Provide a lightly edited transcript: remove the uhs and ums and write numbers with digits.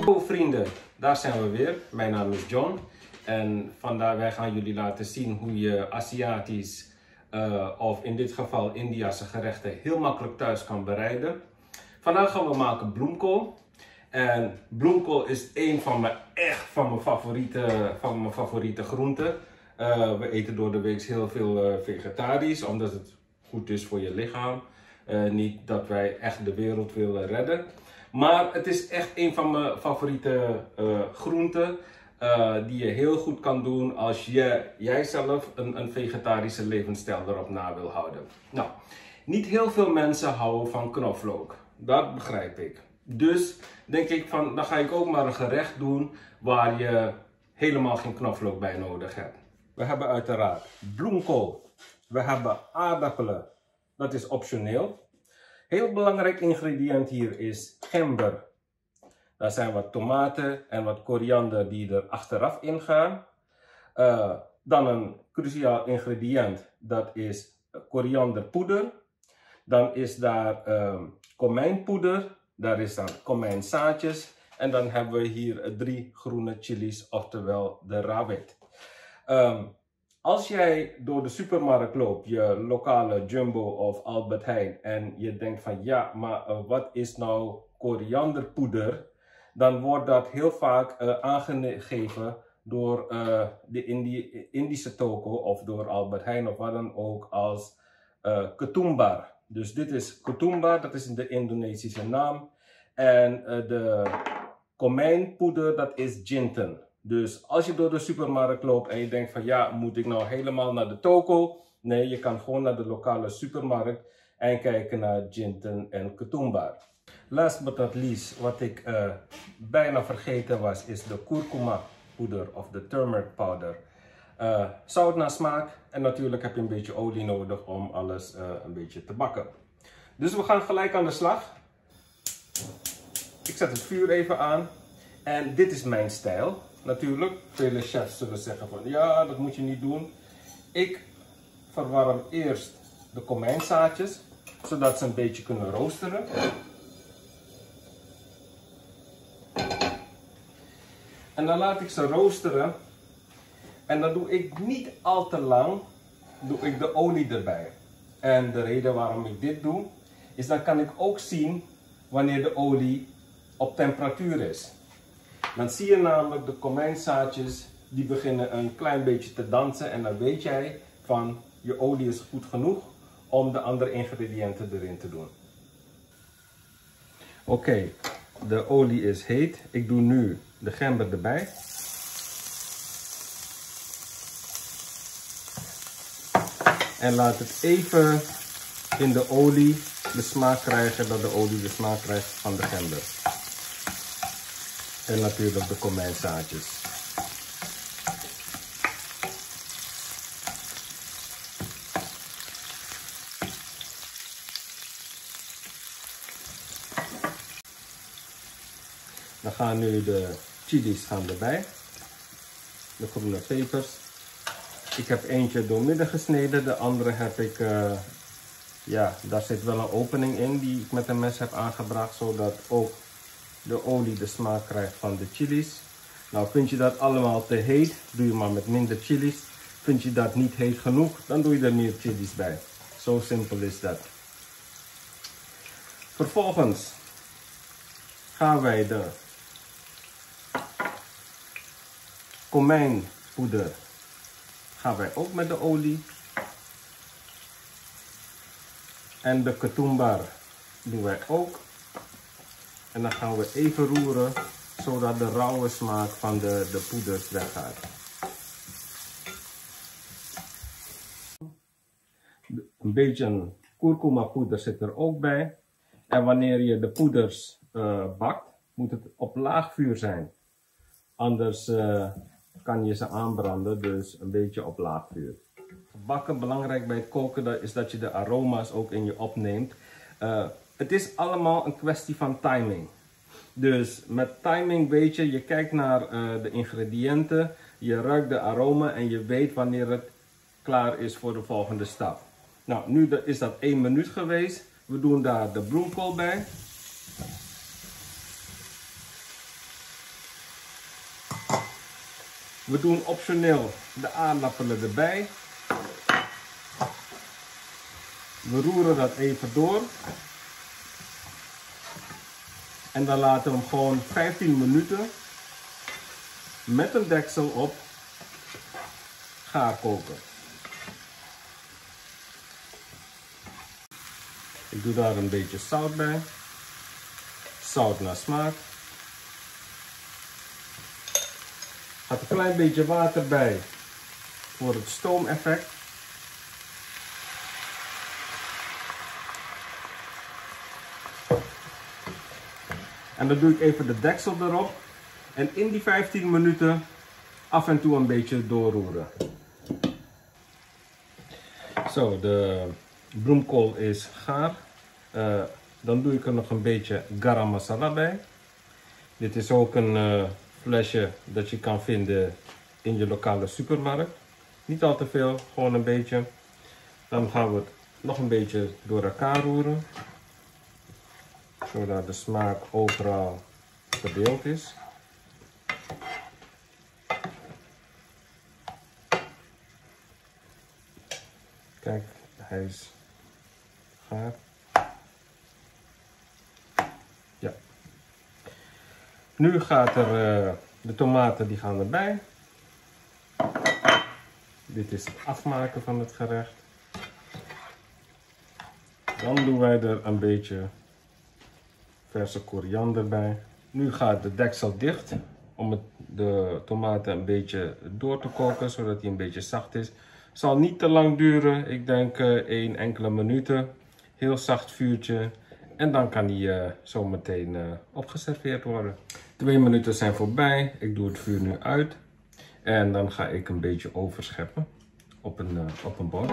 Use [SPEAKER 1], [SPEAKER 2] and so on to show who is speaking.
[SPEAKER 1] Hallo vrienden, daar zijn we weer. Mijn naam is John en vandaag wij gaan jullie laten zien hoe je Aziatisch of in dit geval Indiase gerechten heel makkelijk thuis kan bereiden. Vandaag gaan we maken bloemkool. En bloemkool is een van mijn favoriete groenten. We eten door de week heel veel vegetarisch, omdat het goed is voor je lichaam. Niet dat wij echt de wereld willen redden. Maar het is echt een van mijn favoriete groenten. Die je heel goed kan doen als jij zelf een vegetarische levensstijl erop na wil houden. Nou, niet heel veel mensen houden van knoflook. Dat begrijp ik. Dus denk ik van, dan ga ik ook maar een gerecht doen waar je helemaal geen knoflook bij nodig hebt. We hebben uiteraard bloemkool. We hebben aardappelen. Dat is optioneel. Heel belangrijk ingrediënt hier is gember. Daar zijn wat tomaten en wat koriander die er achteraf in gaan. Dan een cruciaal ingrediënt, dat is korianderpoeder. Dan is daar komijnpoeder. Daar is dan komijnzaadjes. En dan hebben we hier 3 groene chilies, oftewel de rawit. Als jij door de supermarkt loopt, je lokale Jumbo of Albert Heijn, en je denkt van ja, maar wat is nou korianderpoeder? Dan wordt dat heel vaak aangegeven door de Indische toko of door Albert Heijn of wat dan ook als ketumbar. Dus dit is ketumbar, dat is de Indonesische naam. En de komijnpoeder, dat is jinten. Dus als je door de supermarkt loopt en je denkt van ja, moet ik nou helemaal naar de toko? Nee, je kan gewoon naar de lokale supermarkt en kijken naar jinten en ketumbar. Last but not least, wat ik bijna vergeten was, is de kurkuma poeder of de turmeric powder. Zout naar smaak en natuurlijk heb je een beetje olie nodig om alles een beetje te bakken. Dus we gaan gelijk aan de slag. Ik zet het vuur even aan en dit is mijn stijl. Natuurlijk, vele chefs zullen zeggen van ja, dat moet je niet doen. Ik verwarm eerst de komijnzaadjes, zodat ze een beetje kunnen roosteren. En dan laat ik ze roosteren. En dan doe ik niet al te lang, doe ik de olie erbij. En de reden waarom ik dit doe, is dan kan ik ook zien wanneer de olie op temperatuur is. Dan zie je namelijk de komijnzaadjes, die beginnen een klein beetje te dansen. En dan weet jij van, je olie is goed genoeg om de andere ingrediënten erin te doen. Oké, de olie is heet. Ik doe nu de gember erbij. En laat het even in de olie de smaak krijgen, dat de olie de smaak krijgt van de gember. En natuurlijk de komijnzaadjes. Dan gaan nu de chilies erbij. De groene pepers. Ik heb eentje doormidden gesneden, de andere heb ik, ja, daar zit wel een opening in die ik met een mes heb aangebracht, zodat ook de olie de smaak krijgt van de chilies. Nou, vind je dat allemaal te heet, doe je maar met minder chilies. Vind je dat niet heet genoeg, dan doe je er meer chilies bij. Zo simpel is dat. Vervolgens gaan wij de komijnpoeder gaan wij ook met de olie. En de ketumbar doen wij ook. En dan gaan we even roeren, zodat de rauwe smaak van de poeders weggaat. Een beetje kurkuma poeder zit er ook bij. En wanneer je de poeders bakt, moet het op laag vuur zijn. Anders kan je ze aanbranden, dus een beetje op laag vuur. Bakken, belangrijk bij het koken, is dat je de aroma's ook in je opneemt. Het is allemaal een kwestie van timing. Dus met timing weet je, je kijkt naar de ingrediënten, je ruikt de aroma en je weet wanneer het klaar is voor de volgende stap. Nou, nu is dat 1 minuut geweest. We doen daar de bloemkool bij. We doen optioneel de aardappelen erbij. We roeren dat even door. En dan laten we hem gewoon 15 minuten met een deksel op gaar koken. Ik doe daar een beetje zout bij. Zout naar smaak. Gaat een klein beetje water bij voor het stoomeffect. En dan doe ik even de deksel erop. En in die 15 minuten af en toe een beetje doorroeren. Zo, de bloemkool is gaar. Dan doe ik er nog een beetje garam masala bij. Dit is ook een flesje dat je kan vinden in je lokale supermarkt. Niet al te veel, gewoon een beetje. Dan gaan we het nog een beetje door elkaar roeren. Zodat de smaak overal verdeeld is. Kijk, hij is gaar. Ja. Nu gaat er de tomaten die gaan erbij. Dit is het afmaken van het gerecht. Dan doen wij er een beetje verse koriander bij. Nu gaat de deksel dicht om de tomaten een beetje door te koken, zodat hij een beetje zacht is. Het zal niet te lang duren, ik denk 1 enkele minuten. Heel zacht vuurtje en dan kan hij zo meteen opgeserveerd worden. 2 minuten zijn voorbij, ik doe het vuur nu uit. En dan ga ik een beetje overscheppen op een bord.